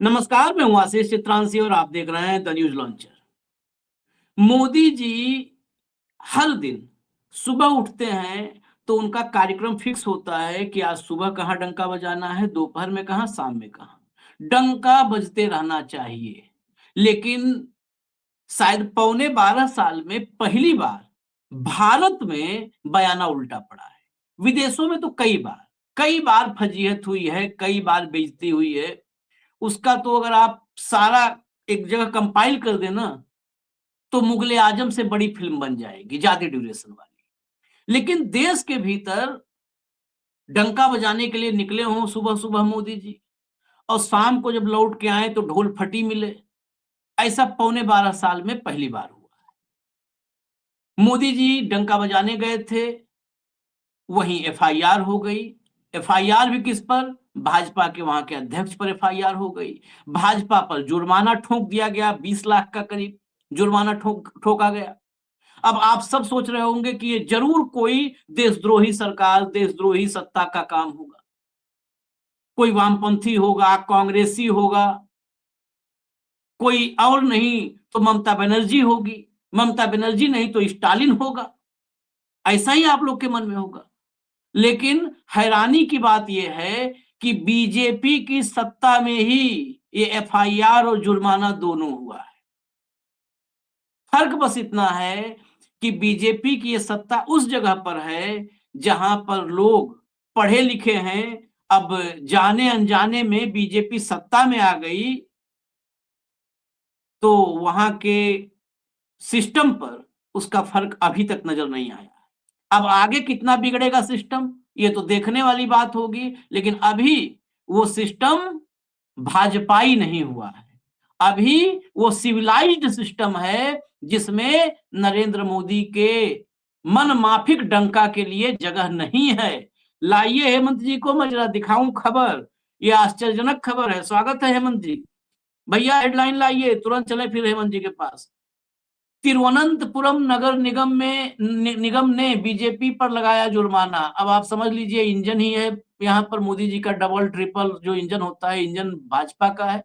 नमस्कार, मैं हूं आशीष चित्रांशी और आप देख रहे हैं the news launcher. Modi ji हर दिन सुबह उठते हैं तो उनका कार्यक्रम फिक्स होता है कि आज सुबह कहाँ डंका बजाना है, दोपहर में कहाँ, शाम में कहाँ। डंका बजते रहना चाहिए। लेकिन शायद पौने 12 साल में पहली बार भारत में बयाना उल्टा पड़ा है। विदेशों में तो कई बार फजीहत हुई है, कई बार बेइज्जती हुई है। उसका तो अगर आप सारा एक जगह कंपाइल कर देना तो मुगले आजम से बड़ी फिल्म बन जाएगी, ज्यादा ड्यूरेशन वाली। लेकिन देश के भीतर डंका बजाने के लिए निकले हों सुबह सुबह मोदी जी, और शाम को जब लौट के आए तो ढोल फटी मिले, ऐसा पौने 12 साल में पहली बार हुआ। मोदी जी डंका बजाने गए थे, वहीं एफआईआर हो गई। एफआईआर भी किस पर? भाजपा के वहां के अध्यक्ष पर एफआईआर हो गई। भाजपा पर जुर्माना ठोक दिया गया, 20 लाख का करीब जुर्माना ठोका गया। अब आप सब सोच रहे होंगे कि ये जरूर कोई देशद्रोही सरकार, देशद्रोही सत्ता का काम होगा, कोई वामपंथी होगा, कांग्रेसी होगा, कोई और नहीं तो ममता बनर्जी होगी, ममता बनर्जी नहीं तो स्टालिन होगा। ऐसा ही आप लोग के मन में होगा। लेकिन हैरानी की बात यह है कि बीजेपी की सत्ता में ही ये एफआईआर और जुर्माना दोनों हुआ है। फर्क बस इतना है कि बीजेपी की ये सत्ता उस जगह पर है जहां पर लोग पढ़े लिखे हैं। अब जाने अनजाने में बीजेपी सत्ता में आ गई तो वहां के सिस्टम पर उसका फर्क अभी तक नजर नहीं आया। अब आगे कितना बिगड़ेगा सिस्टम, ये तो देखने वाली बात होगी। लेकिन अभी वो सिस्टम भाजपाई नहीं हुआ है। अभी वो सिविलाइज्ड सिस्टम है जिसमें नरेंद्र मोदी के मन माफिक डंका के लिए जगह नहीं है। लाइए हेमंत जी को मैं जरा दिखाऊं खबर। ये आश्चर्यजनक खबर है। स्वागत है हेमंत जी। भैया हेडलाइन लाइए, तुरंत चले फिर हेमंत जी के पास। तिरुवनंतपुरम नगर निगम ने बीजेपी पर लगाया जुर्माना। अब आप समझ लीजिए, इंजन ही है यहाँ पर मोदी जी का, डबल ट्रिपल जो इंजन होता है, इंजन भाजपा का है।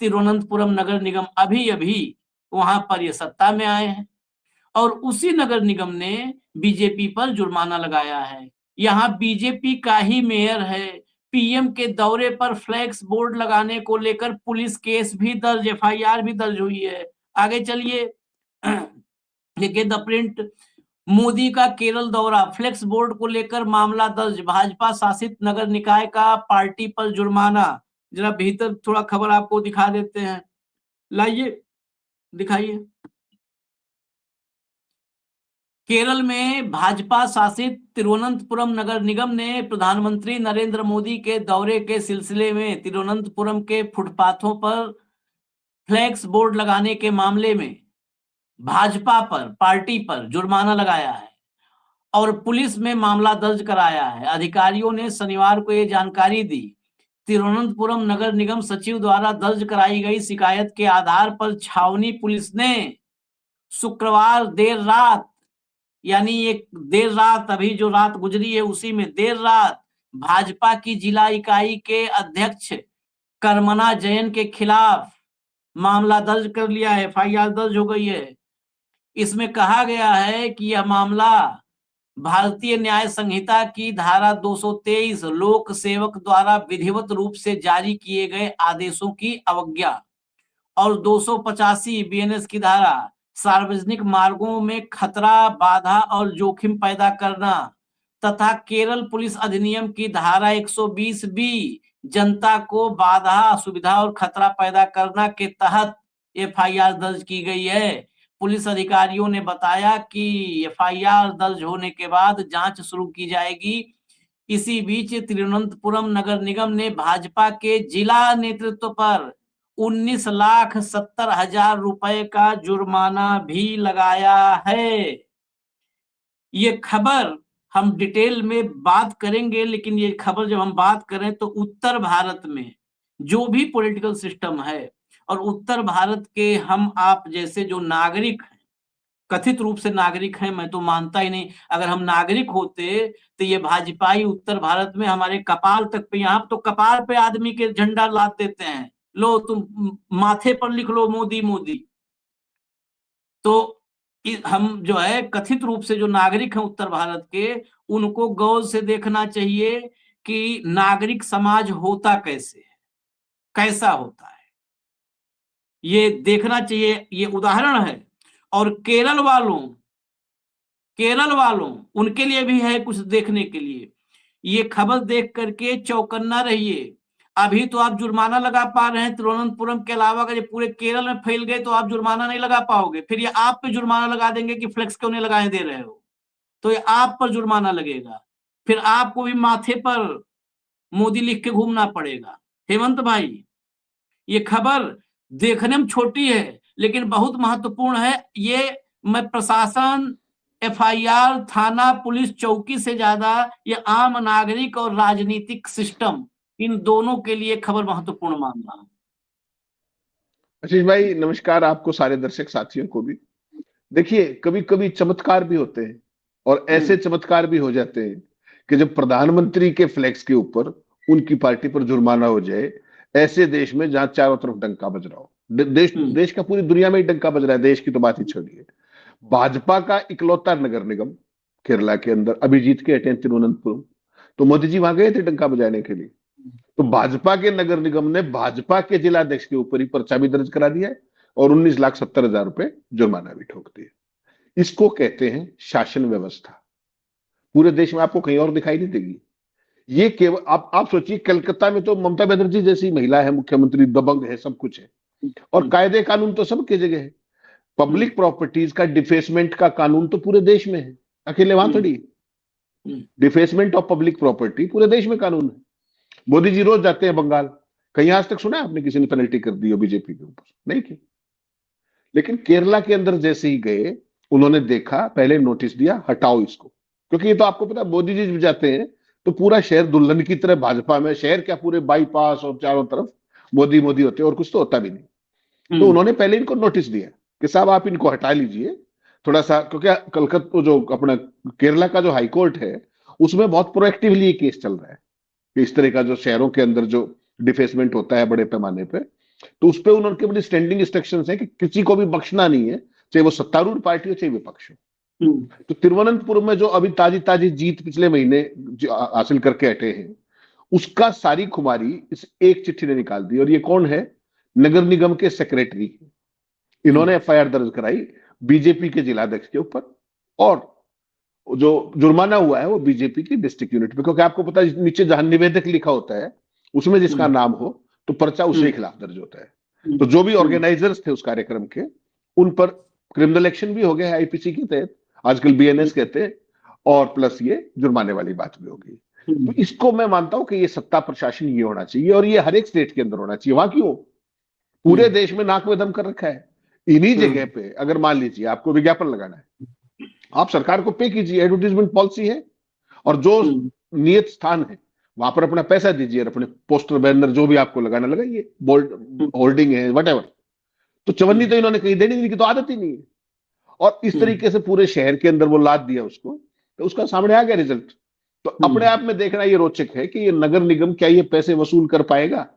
तिरुवनंतपुरम नगर निगम अभी अभी वहां पर ये सत्ता में आए हैं और उसी नगर निगम ने बीजेपी पर जुर्माना लगाया है। यहाँ बीजेपी का ही मेयर है। पीएम के दौरे पर फ्लैक्स बोर्ड लगाने को लेकर पुलिस केस भी दर्ज, एफआईआर भी दर्ज हुई है। आगे चलिए, देखिए द प्रिंट। मोदी का केरल दौरा, फ्लेक्स बोर्ड को लेकर मामला दर्ज, भाजपा शासित नगर निकाय का पार्टी पर जुर्माना। जरा भीतर थोड़ा खबर आपको दिखा देते हैं, लाइए दिखाइए। केरल में भाजपा शासित तिरुवनंतपुरम नगर निगम ने प्रधानमंत्री नरेंद्र मोदी के दौरे के सिलसिले में तिरुवनंतपुरम के फुटपाथों पर फ्लैक्स बोर्ड लगाने के मामले में भाजपा पर, पार्टी पर जुर्माना लगाया है और पुलिस में मामला दर्ज कराया है। अधिकारियों ने शनिवार को यह जानकारी दी। तिरुवनंतपुरम नगर निगम सचिव द्वारा दर्ज कराई गई शिकायत के आधार पर छावनी पुलिस ने शुक्रवार देर रात, यानी एक देर रात, अभी जो रात गुजरी है उसी में देर रात, भाजपा की जिला इकाई के अध्यक्ष कर्मना जैन के खिलाफ मामला दर्ज कर लिया है। एफआईआर दर्ज हो गई है। इसमें कहा गया है कि यह मामला भारतीय न्याय संहिता की धारा 223 लोक सेवक द्वारा विधिवत रूप से जारी किए गए आदेशों की अवज्ञा और 285 बीएनएस की धारा सार्वजनिक मार्गों में खतरा, बाधा और जोखिम पैदा करना तथा केरल पुलिस अधिनियम की धारा 120 बी जनता को बाधा, असुविधा और खतरा पैदा करना के तहत एफआईआर दर्ज की गई है। पुलिस अधिकारियों ने बताया कि एफआईआर दर्ज होने के बाद जांच शुरू की जाएगी। इसी बीच तिरुवनंतपुरम नगर निगम ने भाजपा के जिला नेतृत्व पर 19,70,000 रुपए का जुर्माना भी लगाया है। ये खबर हम डिटेल में बात करेंगे, लेकिन ये खबर जब हम बात करें तो उत्तर भारत में जो भी पॉलिटिकल सिस्टम है और उत्तर भारत के हम आप जैसे जो नागरिक हैं, कथित रूप से नागरिक हैं, मैं तो मानता ही नहीं। अगर हम नागरिक होते तो ये भाजपाई उत्तर भारत में हमारे कपाल तक पे, यहाँ तो कपाल पे आदमी के झंडा लाद देते हैं लो तुम माथे पर लिख लो मोदी मोदी। तो हम जो है कथित रूप से जो नागरिक हैं उत्तर भारत के, उनको गौर से देखना चाहिए कि नागरिक समाज होता कैसे है, कैसा होता है, ये देखना चाहिए। ये उदाहरण है। और केरल वालों उनके लिए भी है कुछ देखने के लिए। ये खबर देख करके चौकन्ना रहिए। अभी तो आप जुर्माना लगा पा रहे हैं तिरुवनंतपुरम के अलावा, अगर ये पूरे केरल में फैल गए तो आप जुर्माना नहीं लगा पाओगे। फिर ये आप पे जुर्माना लगा देंगे कि फ्लेक्स क्यों नहीं लगाए दे रहे हो, तो ये आप पर जुर्माना लगेगा। फिर आपको भी माथे पर मोदी लिख के घूमना पड़ेगा। हेमंत भाई, ये खबर देखने में छोटी है लेकिन बहुत महत्वपूर्ण है। ये मैं प्रशासन, एफआईआर, थाना, पुलिस चौकी से ज्यादा ये आम नागरिक और राजनीतिक सिस्टम, इन दोनों के लिए खबर महत्वपूर्ण मान रहा हूं। आशीष भाई नमस्कार, आपको सारे दर्शक साथियों को भी। देखिए, कभी कभी चमत्कार भी होते हैं और ऐसे चमत्कार भी हो जाते हैं कि जब प्रधानमंत्री के फ्लैक्स के ऊपर उनकी पार्टी पर जुर्माना हो जाए, ऐसे देश में जहां चारों तरफ डंका बज रहा हो। देश का पूरी दुनिया में ही डंका बज रहा है, देश की तो बात ही छोड़िए। भाजपा का इकलौता नगर निगम केरला के अंदर अभी जीत के हटे हैं तिरुवनंतपुरम। तो मोदी जी वहां गए थे डंका बजाने के लिए। तो भाजपा के नगर निगम ने भाजपा के जिलाध्यक्ष के ऊपर ही पर्चा भी दर्ज करा दिया है और 19,70,000 रुपए जुर्माना भी ठोक दिया। इसको कहते हैं शासन व्यवस्था। पूरे देश में आपको कहीं और दिखाई नहीं देगी। ये केवल आप सोचिए, कलकत्ता में तो ममता बनर्जी जैसी महिला है मुख्यमंत्री, दबंग है, सब कुछ है और कायदे कानून तो सबके जगह है। पब्लिक प्रॉपर्टीज का डिफेसमेंट का कानून तो पूरे देश में है, अकेले वहां थोड़ी। डिफेसमेंट ऑफ पब्लिक प्रॉपर्टी पूरे देश में कानून है। मोदी जी रोज जाते हैं बंगाल, कहीं आज तक सुना है आपने किसी ने पेनल्टी कर दी हो बीजेपी के ऊपर? नहीं की। लेकिन केरला के अंदर जैसे ही गए, उन्होंने देखा, पहले नोटिस दिया हटाओ इसको, क्योंकि ये तो आपको पता है मोदी जी जाते हैं तो पूरा शहर दुल्हन की तरह भाजपा में, शहर क्या पूरे बाईपास और चारों तरफ मोदी मोदी होते हैं और कुछ तो होता भी नहीं। तो उन्होंने पहले इनको नोटिस दिया कि साहब आप इनको हटा लीजिए थोड़ा सा, क्योंकि कलकत्ता जो अपना केरला का जो हाईकोर्ट है उसमें बहुत प्रोएक्टिवली ये केस चल रहा है कि इस तरह का जो शहरों के अंदर जो डिफेसमेंट होता है बड़े पैमाने पे, तो उस पर उनके बड़ी स्टैंडिंग इंस्ट्रक्शंस है कि किसी को भी बख्शना नहीं है, चाहे वो सत्तारूढ़ पार्टी हो चाहे विपक्ष हो। तो तिरुवनंतपुरम में जो अभी ताजी ताजी जीत पिछले महीने हासिल करके हटे हैं, उसका सारी खुमारी इस एक चिट्ठी ने निकाल दी। और ये कौन है? नगर निगम के सेक्रेटरी। इन्होंने एफआईआर दर्ज कराई बीजेपी के जिलाध्यक्ष के ऊपर, और जो जुर्माना हुआ है वो बीजेपी की डिस्ट्रिक्ट यूनिट पे, क्योंकि आपको पता है नीचे जहां निवेदक लिखा होता है उसमें जिसका नाम हो तो पर्चा उसके खिलाफ दर्ज होता है। तो जो भी ऑर्गेनाइजर्स थे उस कार्यक्रम के, उन पर क्रिमिनल एक्शन भी हो गया है आईपीसी के तहत, आजकल बीएनएस कहते हैं, और प्लस ये जुर्माने वाली बात भी हो गई। तो इसको मैं मानता हूं कि ये सत्ता प्रशासन ये होना चाहिए और ये हर एक स्टेट के अंदर होना चाहिए। वहां क्यों? पूरे देश में नाक में दम कर रखा है। इन्हीं जगह पे अगर मान लीजिए आपको विज्ञापन लगाना है, आप सरकार को पे कीजिए, एडवर्टीजमेंट पॉलिसी है, और जो नियत स्थान है वहां पर अपना पैसा दीजिए और अपने पोस्टर बैनर जो भी आपको लगाना लगाइए, बोल्ड होल्डिंग है वटेवर। तो चवन्नी तो इन्होंने कहीं देने की तो आदत ही नहीं है, और इस तरीके से पूरे शहर के अंदर वो लाद दिया उसको, तो उसका सामने आ गया रिजल्ट। तो अपने आप में देखना ये रोचक है कि ये नगर निगम क्या ये पैसे वसूल कर पाएगा।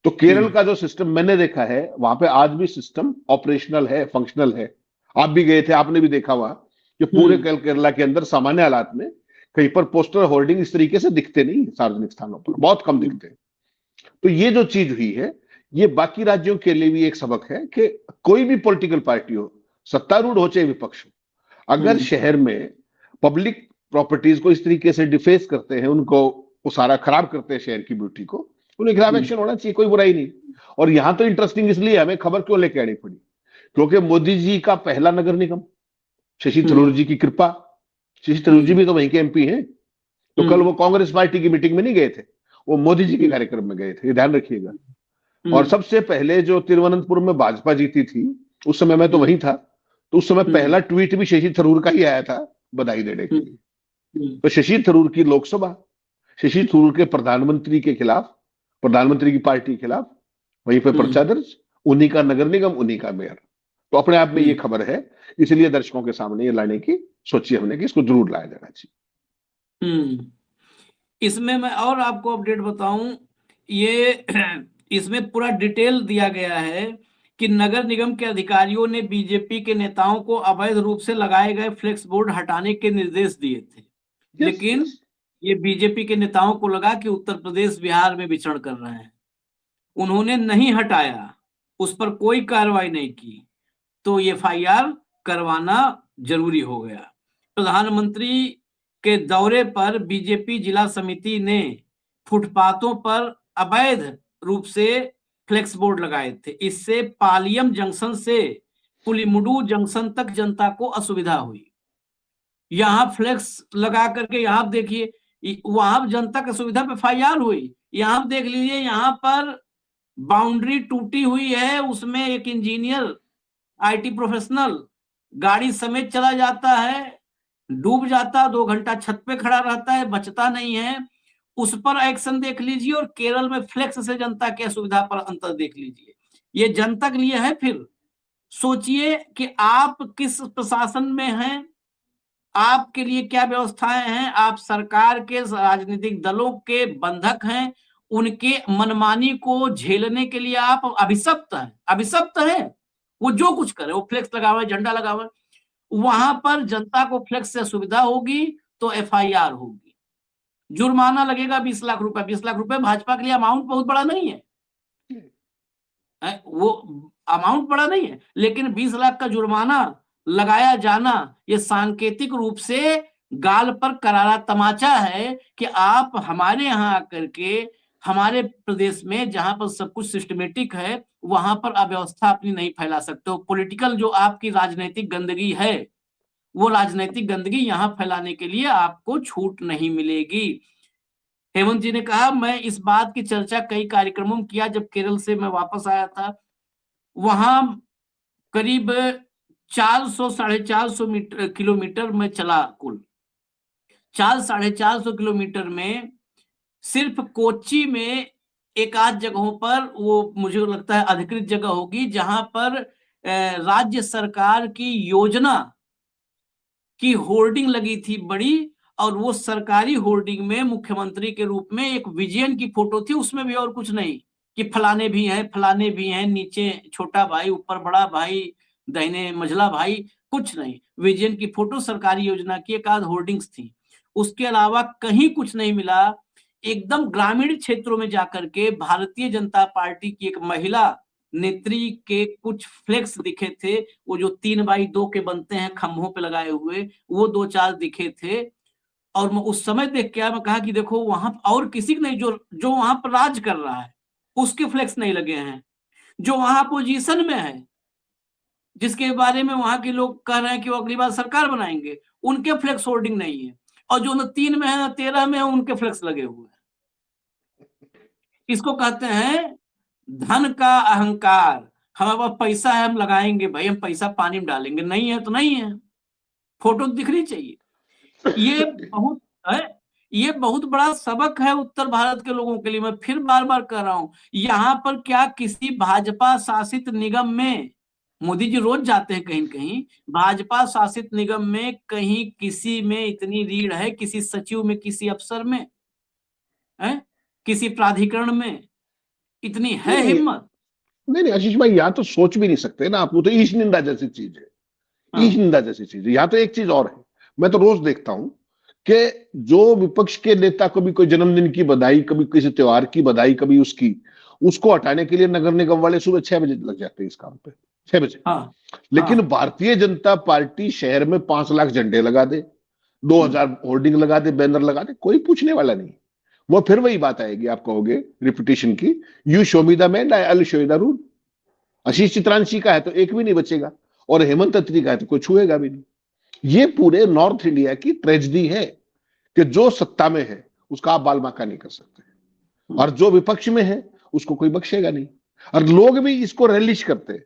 तो केरल का जो सिस्टम मैंने देखा है, वहां पे आज भी सिस्टम ऑपरेशनल है, फंक्शनल है। आप भी गए थे, आपने भी देखा हुआ कि पूरे केरला के अंदर सामान्य हालात में कहीं पर पोस्टर होर्डिंग इस तरीके से दिखते नहीं, सार्वजनिक स्थानों पर बहुत कम दिखते हैं। तो ये जो चीज हुई है, ये बाकी राज्यों के लिए भी एक सबक है कि कोई भी पॉलिटिकल पार्टी हो, सत्तारूढ़ हो चाहे विपक्ष हो, अगर शहर में पब्लिक प्रॉपर्टीज को इस तरीके से डिफेस करते हैं, उनको सारा खराब करते हैं शहर की ब्यूटी को, उन्हें खिलाफ एक्शन होना चाहिए, कोई बुराई नहीं। और यहां तो इंटरेस्टिंग इसलिए हमें खबर क्यों लेके आनी पड़ी, क्योंकि मोदी जी का पहला नगर निगम, शशि थरूर जी की कृपा, शशि थरूर जी भी तो वहीं के एमपी हैं। तो कल वो कांग्रेस पार्टी की मीटिंग में नहीं गए थे, वो मोदी जी के कार्यक्रम में गए थे, ये ध्यान रखिएगा। और सबसे पहले जो तिरुवनंतपुरम में भाजपा जीती थी, उस समय मैं तो वहीं था, तो उस समय पहला ट्वीट भी शशि थरूर का ही आया था बधाई देने के लिए। तो शशि थरूर की लोकसभा, शशि थरूर के प्रधानमंत्री के खिलाफ, प्रधानमंत्री की पार्टी के खिलाफ वहीं पे पर्चा दर्ज, उन्हीं का नगर निगम, उन्हीं का मेयर। तो अपने आप में ये खबर है, इसलिए दर्शकों के सामने ये लाने की सोची हमने कि इसको जरूर लाया जाना चाहिए। इसमें मैं और आपको अपडेट बताऊं, ये इसमें पूरा डिटेल दिया गया है कि नगर निगम के अधिकारियों ने बीजेपी के नेताओं को अवैध रूप से लगाए गए फ्लेक्स बोर्ड हटाने के निर्देश दिए थे, लेकिन ये बीजेपी के नेताओं को लगा कि उत्तर प्रदेश बिहार में विचरण कर रहे हैं, उन्होंने नहीं हटाया, उस पर कोई कार्रवाई नहीं की, तो एफआईआर करवाना जरूरी हो गया। प्रधानमंत्री के दौरे पर बीजेपी जिला समिति ने फुटपाथों पर अवैध रूप से फ्लेक्स बोर्ड लगाए थे। इससे पालियम जंक्शन से पुलिमुडु जंक्शन तक जनता को असुविधा हुई। यहाँ फ्लेक्स लगा करके यहाँ देखिए, वहां जनता की सुविधा पे एफआईआर हुई। यहाँ देख लीजिए, यहाँ पर बाउंड्री टूटी हुई है, उसमें एक इंजीनियर आईटी प्रोफेशनल गाड़ी समेत चला जाता है, डूब जाता, 2 घंटा छत पे खड़ा रहता है, बचता नहीं है, उस पर एक्शन देख लीजिए। और केरल में फ्लेक्स से जनता की असुविधा पर अंतर देख लीजिए। ये जनता के लिए है। फिर सोचिए कि आप किस प्रशासन में हैं, आपके लिए क्या व्यवस्थाएं हैं, आप सरकार के राजनीतिक दलों के बंधक हैं, उनके मनमानी को झेलने के लिए आप अभिशप्त हैं, अभिशप्त हैं। वो जो कुछ करे, वो फ्लेक्स लगा हुआ है, झंडा लगा हुआ है, वहां पर जनता को फ्लेक्स से सुविधा होगी तो एफआईआर होगी, जुर्माना लगेगा 20 लाख रुपए। 20 लाख रुपए भाजपा के लिए अमाउंट बहुत बड़ा नहीं है, वो अमाउंट बड़ा नहीं है, लेकिन 20 लाख का जुर्माना लगाया जाना ये सांकेतिक रूप से गाल पर करारा तमाचा है कि आप हमारे यहाँ आकर के हमारे प्रदेश में जहां पर सब कुछ सिस्टमेटिक है, वहां पर अव्यवस्था अपनी नहीं फैला सकते हो। पॉलिटिकल जो आपकी राजनीतिक गंदगी है, वो राजनीतिक गंदगी यहां फैलाने के लिए आपको छूट नहीं मिलेगी। हेमंत जी ने कहा, मैं इस बात की चर्चा कई कार्यक्रमों में किया, जब केरल से मैं वापस आया था, वहां करीब 400-450 किलोमीटर में चला। कुल 400-450 किलोमीटर में सिर्फ कोच्चि में एक आध जगहों पर, वो मुझे लगता है अधिकृत जगह होगी, जहां पर राज्य सरकार की योजना की होर्डिंग लगी थी बड़ी, और वो सरकारी होर्डिंग में मुख्यमंत्री के रूप में एक विजयन की फोटो थी, उसमें भी और कुछ नहीं कि फलाने भी हैं, फलाने भी हैं, नीचे छोटा भाई, ऊपर बड़ा भाई, दाहिने मझला भाई, कुछ नहीं। विजयन की फोटो, सरकारी योजना की एक आध होर्डिंग्स थी, उसके अलावा कहीं कुछ नहीं मिला। एकदम ग्रामीण क्षेत्रों में जाकर के भारतीय जनता पार्टी की एक महिला नेत्री के कुछ फ्लेक्स दिखे थे, वो जो 3x2 के बनते हैं खंभों पे लगाए हुए, वो 2-4 दिखे थे। और मैं उस समय देख के मैं कहा कि देखो, वहां और किसी नहीं, जो वहां पर राज कर रहा है उसके फ्लेक्स नहीं लगे हैं, जो वहां पोजीशन में है, जिसके बारे में वहां के लोग कह रहे हैं कि वो अगली बार सरकार बनाएंगे, उनके फ्लेक्स होर्डिंग नहीं है। और जो न 3 में है न 13 में है, उनके फ्लेक्स लगे हुए हैं। इसको कहते हैं धन का अहंकार। हमारे पास पैसा है, हम लगाएंगे भाई, हम पैसा पानी में डालेंगे, नहीं है तो नहीं है, फोटो दिखनी चाहिए। ये बहुत बड़ा सबक है उत्तर भारत के लोगों के लिए। मैं फिर बार बार कह रहा हूं, यहाँ पर क्या किसी भाजपा शासित निगम में, मोदी जी रोज जाते हैं कहीं न कहीं, भाजपा शासित निगम में कहीं किसी में इतनी रीढ़ है, किसी सचिव में, किसी अफसर में है, किसी प्राधिकरण में इतनी है हिम्मत? नहीं आशीष भाई, यहाँ तो सोच भी नहीं सकते ना आप, वो तो ईश निंदा जैसी चीज है। ईश निंदा जैसी चीज है। यहाँ तो एक चीज और है, मैं तो रोज देखता हूं कि जो विपक्ष के नेता कभी कोई जन्मदिन की बधाई, कभी किसी त्योहार की बधाई, कभी उसको हटाने के लिए नगर निगम वाले सुबह 6 बजे लग जाते हैं इस काम पे, 6 बजे। लेकिन भारतीय जनता पार्टी शहर में 5 लाख झंडे लगा दे, 2000 होर्डिंग लगा दे, बैनर लगा दे, कोई पूछने वाला नहीं। वो फिर वही बात आएगी, आप कहोगे रिपीटिशन की, you show me the man, I will show you the rule. Ashish Chitranshi का है तो एक भी नहीं बचेगा, और हेमंत अत्री का है तो कोई छुएगा भी नहीं। ये पूरे नॉर्थ इंडिया की ट्रेजेडी है कि जो सत्ता में है उसका आप बाल बांका नहीं कर सकते, और जो विपक्ष में है उसको कोई बख्शेगा नहीं, और लोग भी इसको रेलिश करते हैं।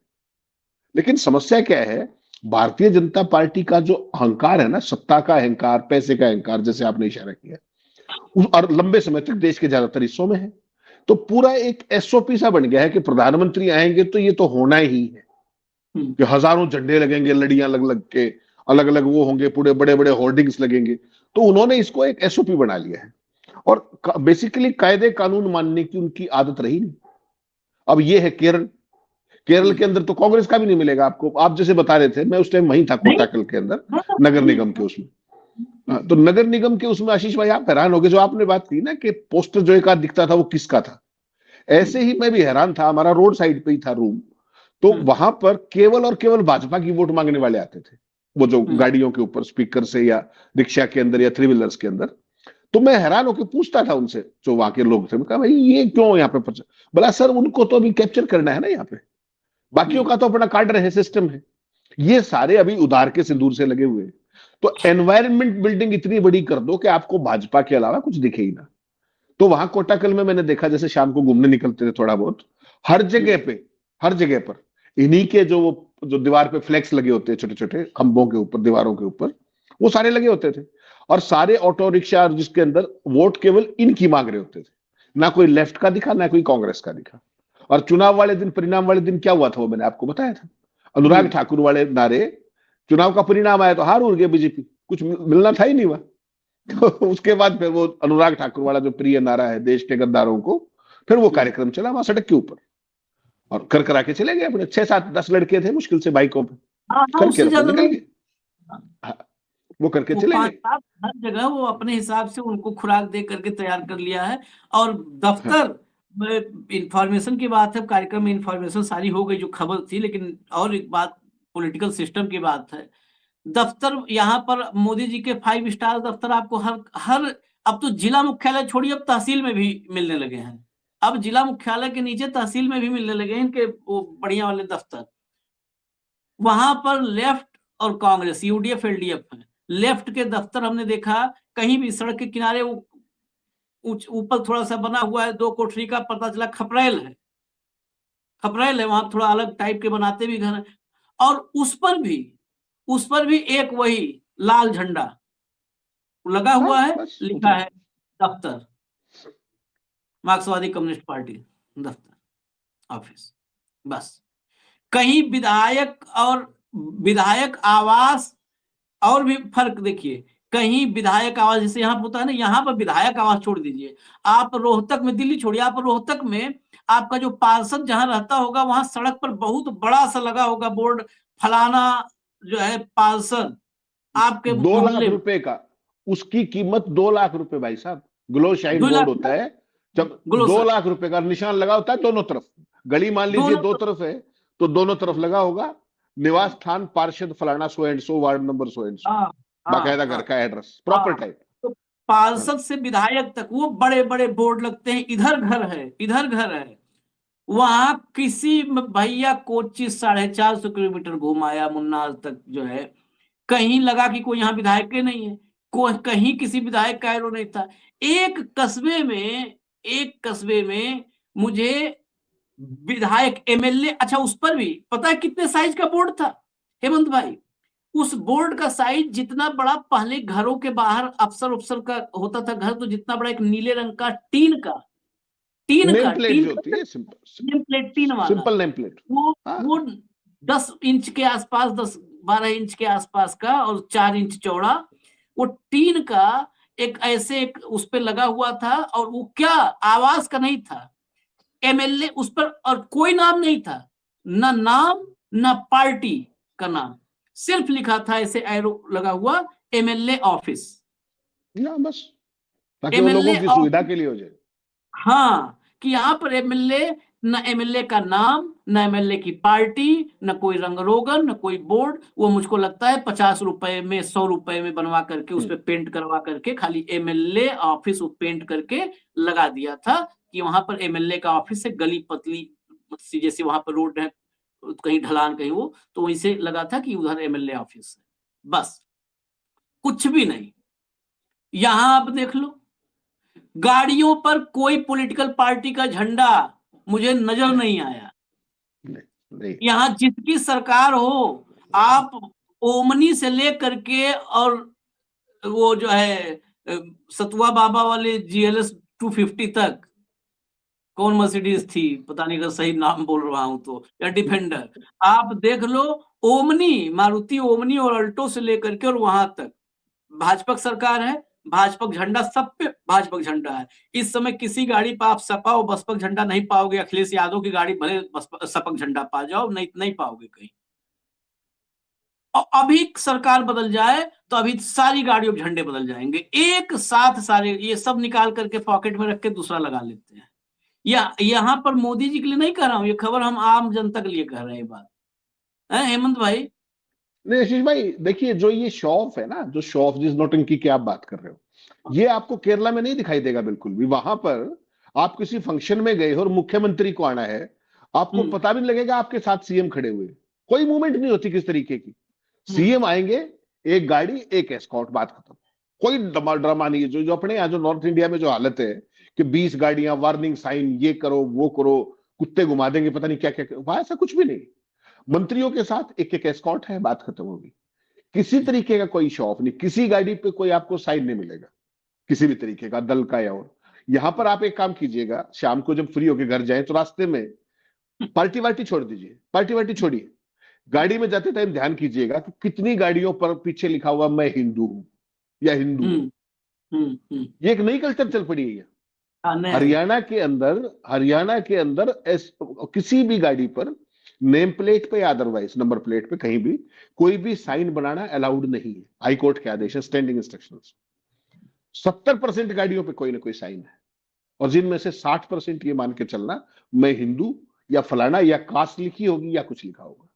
लेकिन समस्या क्या है, भारतीय जनता पार्टी का जो अहंकार है ना, सत्ता का अहंकार, पैसे का अहंकार, जैसे आपने इशारा किया, और लंबे समय तक देश के ज्यादातर हिस्सों में है, तो पूरा एक एसओपी सा बन गया है कि प्रधानमंत्री आएंगे तो ये तो होना ही है कि हजारों झंडे लगेंगे, लड़ियां लग लग के, अलग अलग वो होंगे, पूरे बड़े बड़े होर्डिंग्स लगेंगे। तो उन्होंने इसको एक एसओपी बना लिया है, और बेसिकली कायदे कानून मानने की उनकी आदत रही नहीं। अब ये है केरल। केरल के अंदर तो कांग्रेस का भी नहीं मिलेगा आपको। आप जैसे बता रहे थे, मैं उस टाइम वहीं था कोटाकल के अंदर, नगर निगम के उसमें। तो नगर निगम के उसमें आशीष भाई आप हैरान हो गए, जो आपने बात की ना कि पोस्टर जो एक आध दिखता था वो किसका था, ऐसे ही मैं भी हैरान था। हमारा रोड साइड पे ही था रूम, तो वहां पर केवल और केवल भाजपा की वोट मांगने वाले आते थे, वो जो गाड़ियों के ऊपर स्पीकर से या रिक्शा के अंदर या थ्री व्हीलर्स के अंदर। तो मैं हैरान होकर पूछता था उनसे, जो वहां के लोग थे, मैं कहा भाई ये क्यों यहाँ पे बोला सर उनको तो अभी कैप्चर करना है ना यहाँ पे, बाकियों का तो अपना काट रहे हैं, सिस्टम है। ये सारे अभी उधार के सिंदूर से लगे हुए हैं। तो एनवायरमेंट बिल्डिंग इतनी बड़ी कर दो कि आपको भाजपा के अलावा कुछ दिखे ही ना। तो वहां कोटाकल में मैंने देखा, जैसे शाम को घूमने निकलते थे थोड़ा बहुत, हर जगह पे, हर जगह पर इन्हीं के जो दीवार पे फ्लैक्स लगे होते हैं, छोटे छोटे खंभों के ऊपर, दीवारों के ऊपर, वो सारे लगे होते थे। और सारे ऑटो रिक्शा जिसके अंदर वोट केवल इनकी मांग रहे होते थे, ना कोई लेफ्ट का दिखा, ना कोई कांग्रेस का दिखा। और चुनाव वाले दिन, परिणाम वाले दिन क्या हुआ था वो मैंने आपको बताया था। अनुराग ठाकुर वाले नारे, चुनाव का परिणाम आया तो हार उड़ गए बीजेपी, कुछ मिलना था ही नहीं वहां। तो उसके बाद फिर वो अनुराग ठाकुर वाला जो प्रिय नारा है, देश के गद्दारों को, फिर वो कार्यक्रम चला वहां सड़क के ऊपर, और कर करा के चले गए अपने। 6 7 10 लड़के थे मुश्किल से बाइकों पे, करके उससे ज्यादा निकल गए। हाँ, वो करके वो चले 5 गए। 7 हर जगह वो अपने हिसाब से उनको खुराक दे करके तैयार कर लिया है। और हाँ, दफ्तर इंफॉर्मेशन की बात है, कार्यक्रम में इंफॉर्मेशन सारी हो गई जो खबर थी, लेकिन और एक बात पॉलिटिकल सिस्टम की बात है। दफ्तर यहाँ पर मोदी जी के 5 स्टार दफ्तर आपको हर हर अब तो जिला मुख्यालय छोड़िए, अब तहसील में भी मिलने लगे हैं। अब जिला मुख्यालय के नीचे तहसील में भी मिलने लगे हैं इनके वो बढ़िया वाले दफ्तर। वहां पर लेफ्ट और कांग्रेस, यूडीएफ एलडीएफ है। लेफ्ट के दफ्तर हमने देखा कहीं भी सड़क के किनारे ऊपर थोड़ा सा बना हुआ है, 2 कोठरी का, पता चला खपरेल है, खपरेल है, वहां थोड़ा अलग टाइप के बनाते भी घर है। और उस पर भी एक वही लाल झंडा लगा हाँ, हुआ है, बस लिखा उतना। है दफ्तर, मार्क्सवादी कम्युनिस्ट पार्टी दफ्तर ऑफिस। बस कहीं विधायक आवास, और भी फर्क देखिए, कहीं विधायक आवास जैसे यहाँ होता है ना, यहाँ पर विधायक आवास छोड़ दीजिए, आप रोहतक में, दिल्ली छोड़िए, आप रोहतक में आपका जो पार्षद जहां रहता होगा वहां सड़क पर बहुत बड़ा सा लगा होगा बोर्ड, फलाना जो है पार्षद आपके 2 लाख मोहल्ले में। रुपए का, उसकी कीमत 2 लाख रुपए भाई साहब। ग्लो शाइन 2 बोर्ड लाख होता है, जब दो ग्लोसर लाख रुपए का निशान लगा होता है दोनों तरफ। गली मान लीजिए दोनों 2 तरफ है, तो दोनों तरफ लगा होगा, निवास स्थान पार्षद फलाना so and so, ward number so and so, हाँ बाकायदा घर हाँ का एड्रेस, प्रॉपर हाँ। टाइप। तो पार्षद से विधायक तक वो बड़े बड़े बोर्ड लगते हैं, इधर घर है, इधर घर है। वहां किसी भैया कोची 450 किलोमीटर घुमाया मुन्ना आज तक जो है, कहीं लगा कि कोई यहाँ विधायक के नहीं है, कोई कहीं किसी विधायक का एरो नहीं था। एक कस्बे में एक कस्बे में मुझे विधायक एमएलए, अच्छा उस पर भी पता है कितने साइज का बोर्ड था हेमंत भाई? उस बोर्ड का साइज जितना बड़ा पहले घरों के बाहर अफसर उफसर का होता था घर, तो जितना बड़ा एक नीले रंग का नेम प्लेट जो होती टीन है, का नेम प्लेट, टीन वाला, सिंपल नेम प्लेट। हाँ, वो 10 इंच के आसपास, 10 12 इंच के आसपास का, और 4 इंच चौड़ा, वो टीन का एक ऐसे एक उस पे लगा हुआ था। और वो क्या आवास का नहीं था, एमएलए उस पर, और कोई नाम नहीं था, ना नाम ना पार्टी का नाम, सिर्फ लिखा था ऐसे एरो लगा हुआ, एमएलए ऑफिस, ना बस, ताकि वो लोगों एमएलए की सुविधा ऑफिस। के लिए हो जाए। हाँ, कि यहाँ पर एमएलए, न एमएलए का नाम, न एमएलए की पार्टी, न कोई रंग रोगन, न कोई बोर्ड। वो मुझको लगता है 50 रुपए में, 100 रुपए में बनवा करके उस पर पेंट करवा करके खाली एमएलए ऑफिस वो पेंट करके लगा दिया था, कि वहां पर एमएलए का ऑफिस है। गली पतली सी, जैसे वहां पर रोड है, कहीं ढलान कहीं वो, तो वैसे लगा था कि उधर एमएलए ऑफिस है। बस कुछ भी नहीं। यहां आप देख लो, गाड़ियों पर कोई पॉलिटिकल पार्टी का झंडा मुझे नजर नहीं आया। नहीं। यहां जिसकी सरकार हो, आप ओमनी से लेकर के और वो जो है सतुआ बाबा वाले जीएलएस 250 तक, कौन मर्सिडीज थी पता नहीं अगर सही नाम बोल रहा हूं तो, या डिफेंडर, आप देख लो, ओमनी, मारुति ओमनी और अल्टो से लेकर के और वहां तक भाजपा सरकार है, भाजपा का झंडा, सब पे भाजपा का झंडा है। इस समय किसी गाड़ी पर आप सपा और बसपा का झंडा नहीं पाओगे। अखिलेश यादव की गाड़ी भले सपा का झंडा पा जाओ, नहीं पाओगे कहीं। और अभी सरकार बदल जाए तो अभी सारी गाड़ियों के झंडे बदल जाएंगे एक साथ, सारे ये सब निकाल करके पॉकेट में रख के दूसरा लगा लेते हैं। या यहाँ पर मोदी जी के लिए नहीं कह रहा हूं, ये खबर हम आम जनता के लिए कह रहे हैं बात, है हेमंत भाई। नहीं आशीष भाई, देखिए जो ये शो ऑफ है ना, जो शो ऑफ, जिस नौटंकी की आप बात कर रहे हो, ये आपको केरला में नहीं दिखाई देगा बिल्कुल भी। वहां पर आप किसी फंक्शन में गए हो और मुख्यमंत्री को आना है, आपको पता भी नहीं लगेगा आपके साथ सीएम खड़े हुए, कोई मूवमेंट नहीं होती किस तरीके की। सीएम आएंगे, एक गाड़ी एक एस्कॉर्ट, बात खत्म। कोई ड्रामा नहीं है। जो अपने यहाँ जो नॉर्थ इंडिया में जो हालत है कि 20 गाड़ियां, वार्निंग साइन, ये करो वो करो, कुत्ते घुमा देंगे, पता नहीं क्या क्या, वहां ऐसा कुछ भी नहीं। मंत्रियों के साथ एक एक एस्कॉर्ट है, बात खत्म होगी। किसी तरीके का कोई शो ऑफ नहीं, किसी गाड़ी पे कोई आपको साइन नहीं मिलेगा किसी भी तरीके का, दल का या और। यहां पर आप एक काम कीजिएगा, शाम को जब फ्री होके घर जाएं तो रास्ते में पार्टी वार्टी छोड़ दीजिए, पार्टी वार्टी छोड़िए, गाड़ी में जाते टाइम ध्यान कीजिएगा कि कितनी गाड़ियों पर पीछे लिखा हुआ मैं हिंदू हूं या हिंदू हूं। ये एक नई कल्चर चल पड़ी है। हरियाणा के अंदर किसी भी गाड़ी पर नेम प्लेट पे या अदरवाइज नंबर प्लेट पे कहीं भी कोई भी साइन बनाना अलाउड नहीं है। हाईकोर्ट के आदेश है, स्टैंडिंग इंस्ट्रक्शंस। 70% गाड़ियों पे कोई ना कोई साइन है, और जिनमें से 60% ये मान के चलना मैं हिंदू या फलाना या कास्ट लिखी होगी या कुछ लिखा होगा।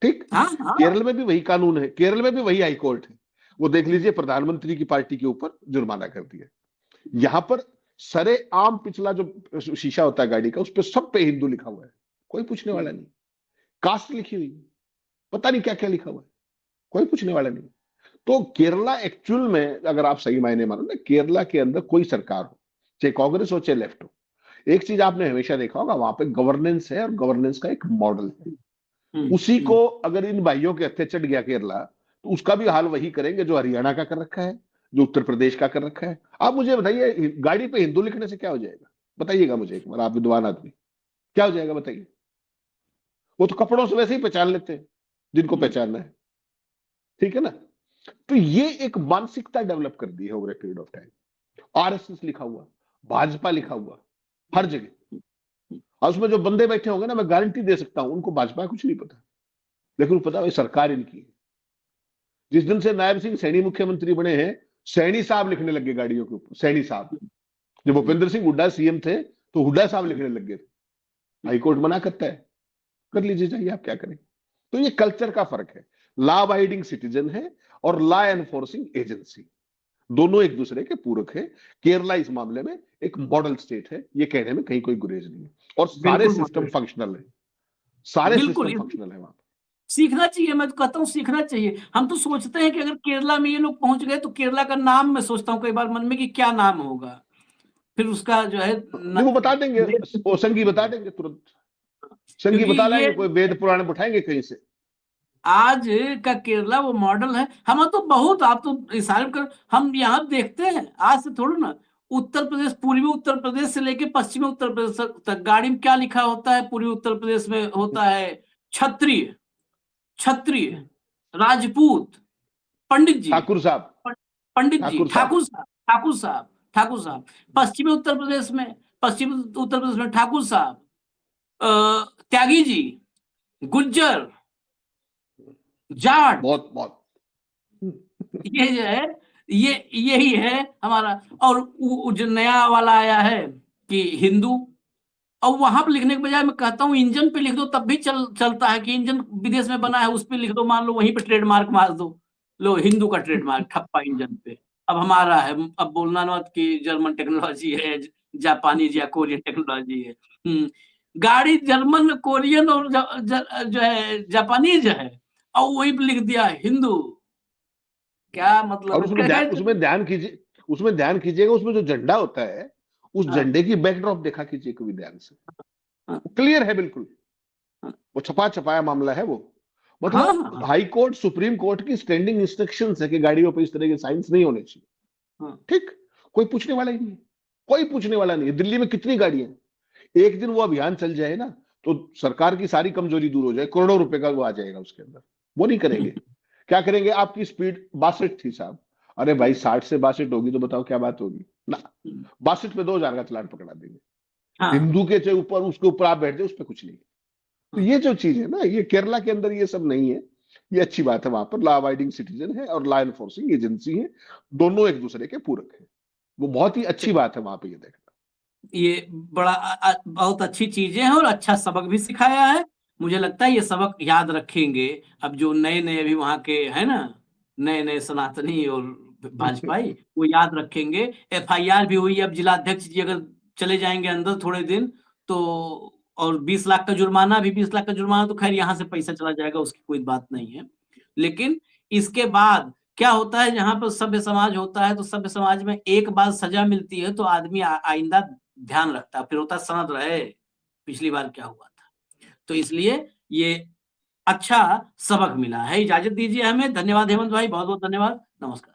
ठीक। केरल में भी वही कानून है, केरल में भी वही हाईकोर्ट है। वो देख लीजिए, प्रधानमंत्री की पार्टी के ऊपर जुर्माना कर दिया। यहां पर सरे आम पिछला जो शीशा होता है गाड़ी का, उस पर सब पे हिंदू लिखा हुआ है, कोई पूछने वाला नहीं। कास्ट लिखी हुई, पता नहीं क्या क्या लिखा हुआ है, कोई पूछने वाला नहीं। तो केरला एक्चुअल में, अगर आप सही मायने मानो ना, केरला के अंदर कोई सरकार हो, चाहे कांग्रेस हो चाहे लेफ्ट हो, एक चीज आपने हमेशा देखा होगा, वहां पे गवर्नेंस है, और गवर्नेंस का एक मॉडल है। उसी को अगर इन भाइयों के हत्थे चढ़ गया केरला, तो उसका भी हाल वही करेंगे जो हरियाणा का कर रखा है, जो उत्तर प्रदेश का कर रखा है। आप मुझे बताइए, गाड़ी पे हिंदू लिखने से क्या हो जाएगा? बताइएगा मुझे एक बार, आप विद्वान आदमी, क्या हो जाएगा बताइए? वो तो कपड़ों से वैसे ही पहचान लेते हैं जिनको पहचानना है, ठीक है ना। तो ये एक मानसिकता डेवलप कर दी है over a period of time. RSS लिखा हुआ, भाजपा लिखा हुआ हर जगह, और उसमें जो बंदे बैठे होंगे ना, मैं गारंटी दे सकता हूं उनको भाजपा कुछ नहीं पता, लेकिन पता है सरकार इनकी है। जिस दिन से नायब सिंह सैनी मुख्यमंत्री बने हैं, सैनी साहब लिखने लगे गाड़ियों के ऊपर, सैनी साहब। जब भूपेंद्र सिंह हुड्डा सीएम थे तो हुड्डा साहब लिखने लग गए थे। हाईकोर्ट मना करता है, कर लीजिए, चाहिए आप क्या करें। तो ये कल्चर का फर्क है। लॉ अबाइडिंग सिटीजन है और लॉ एनफोर्सिंग एजेंसी, दोनों एक दूसरे के पूरक है। केरला इस मामले में एक मॉडल स्टेट है, ये कहने में कहीं कोई गुरेज नहीं है, और सारे सिस्टम फंक्शनल है, सारे सिस्टम फंक्शनल है वहां पर। सीखना चाहिए, मैं तो कहता हूँ सीखना चाहिए। हम तो सोचते हैं कि अगर केरला में ये लोग पहुंच गए तो केरला का नाम, मैं सोचता हूँ कई बार मन में कि क्या नाम होगा, फिर उसका जो है वो बता देंगे, वो संगी बता देंगे तुरंत, संगी बता लेंगे, कोई वेद पुराण बैठाएंगे कहीं से। आज का केरला वो मॉडल है। हम तो बहुत, आप तो इशारे कर, हम यहाँ देखते हैं आज से थोड़ा ना, उत्तर प्रदेश, पूर्वी उत्तर प्रदेश से लेके पश्चिमी उत्तर प्रदेश तक गाड़ी में क्या लिखा होता है? पूर्वी उत्तर प्रदेश में होता है क्षत्रिय, क्षत्रिय, राजपूत, पंडित जी, ठाकुर साहब, पंडित जी, ठाकुर साहब, ठाकुर साहब, ठाकुर साहब। पश्चिमी उत्तर प्रदेश में, पश्चिमी उत्तर प्रदेश में ठाकुर साहब, त्यागी जी, गुज्जर, जाट, बहुत बहुत ये जो है, ये यही है हमारा। और जो नया वाला आया है कि हिंदू, और वहां पर लिखने के बजाय मैं कहता हूँ इंजन पे लिख दो, तब भी चलता है कि इंजन विदेश में बना है, उस पे लिख दो, मान लो वहीं पे ट्रेडमार्क मार दो, लो हिंदू का ट्रेडमार्क ठप्पा इंजन पे। अब हमारा है, अब बोलना ना कि जर्मन टेक्नोलॉजी है, जापानीज या कोरियन टेक्नोलॉजी है। गाड़ी जर्मन, कोरियन और जो है जापानीज है, और वहीं पे लिख दिया हिंदू। क्या मतलब? और उसमें ध्यान कीजिए, उसमें ध्यान कीजिएगा, उसमें जो झंडा होता है, उस झंडे की बैकड्रॉप देखा कीजिए कभी ध्यान से, क्लियर है बिल्कुल, वो छपा छपाया मामला है वो। मतलब हाई कोर्ट, सुप्रीम कोर्ट की स्टैंडिंग इंस्ट्रक्शंस है कि गाड़ियों पर इस तरह के साइंस नहीं होने चाहिए। ठीक, कोई पूछने वाला ही नहीं है, कोई पूछने वाला नहीं है। दिल्ली में कितनी गाड़ियां, एक दिन वो अभियान चल जाए ना, तो सरकार की सारी कमजोरी दूर हो जाए, करोड़ों रुपए का वो आ जाएगा उसके अंदर। वो नहीं करेंगे। क्या करेंगे? आपकी स्पीड 62 थी साहब, अरे भाई 60 से 62 होगी तो बताओ क्या बात होगी ना। 62 पे 2000 का चालान पकड़ा देंगे। हाँ हिंदू के जो ऊपर उसके ऊपर आप बैठ जाओ, उस पर कुछ नहीं। तो ये जो चीज है ना, ये केरला के अंदर ये सब नहीं है। ये अच्छी बात है, वहां पर लॉ अबाइडिंग सिटीजन है और लॉ एनफोर्सिंग एजेंसी है, दोनों एक दूसरे के पूरक है। वो बहुत ही अच्छी बात है वहां पे ये देखना। ये बड़ा बहुत अच्छी चीजें हैं और अच्छा सबक भी सिखाया है। मुझे लगता है ये सबक याद रखेंगे अब जो नए नए अभी वहां के है ना, नए नए सनातनी और भाजपाई, वो याद रखेंगे। एफआईआर भी हुई। अब जिलाध्यक्ष जी अगर चले जाएंगे अंदर थोड़े दिन तो, और 20 लाख का जुर्माना भी, 20 लाख का जुर्माना तो खैर यहाँ से पैसा चला जाएगा, उसकी कोई बात नहीं है। लेकिन इसके बाद क्या होता है, जहां पर सभ्य समाज होता है तो सभ्य समाज में एक बार सजा मिलती है तो आदमी आइंदा ध्यान रखता है, फिर होता सनद रहे पिछली बार क्या हुआ था। तो इसलिए ये अच्छा सबक मिला है। इजाजत दीजिए हमें। धन्यवाद हेमंत भाई, बहुत बहुत धन्यवाद। नमस्कार।